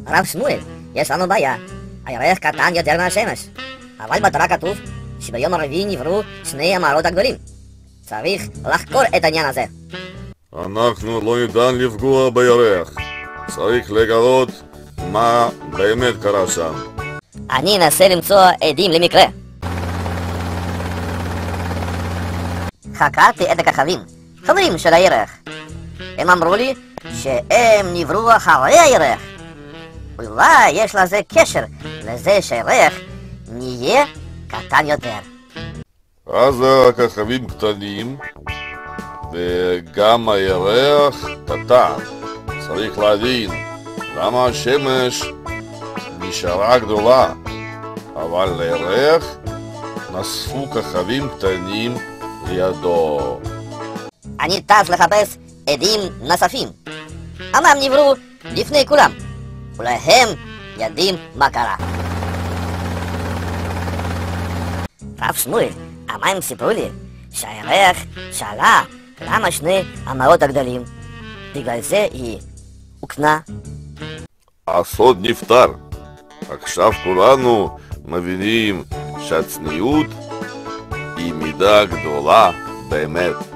הרב שמואל, יש לנו בעיה. הירח קטן יותר מהשמש, אבל בתורה כתוב שביום הרביעי נבראו שני המערות הגדולים. צריך לחקור את העניין הזה. אנחנו לא ניתן לפגוע בירח. צריך לגלות מה באמת קרה שם. אני אנסה למצוא עדים למקרה. חקרתי את הכוכבים, חברים של הירח. הם אמרו לי שהם נבראו אחרי הירח. אולי יש לזה קשר לזה שהירח נהיה קטן יותר. אז הכוכבים קטנים וגם הירח קטן. צריך להבין למה השמש נשארה גדולה, אבל לירח נוספו כוכבים קטנים לידו. אני טס לחפש עדים נוספים. אמנם נבראו לפני כולם, אולי הם יודעים מה קרה. רב שמואל, המים סיפרו לי שהירח שאלה למה שני המערות הגדולים. בגלל זה היא הוקנה. הסוד נפתר. עכשיו כולנו מבינים שהצניעות היא מידה גדולה באמת.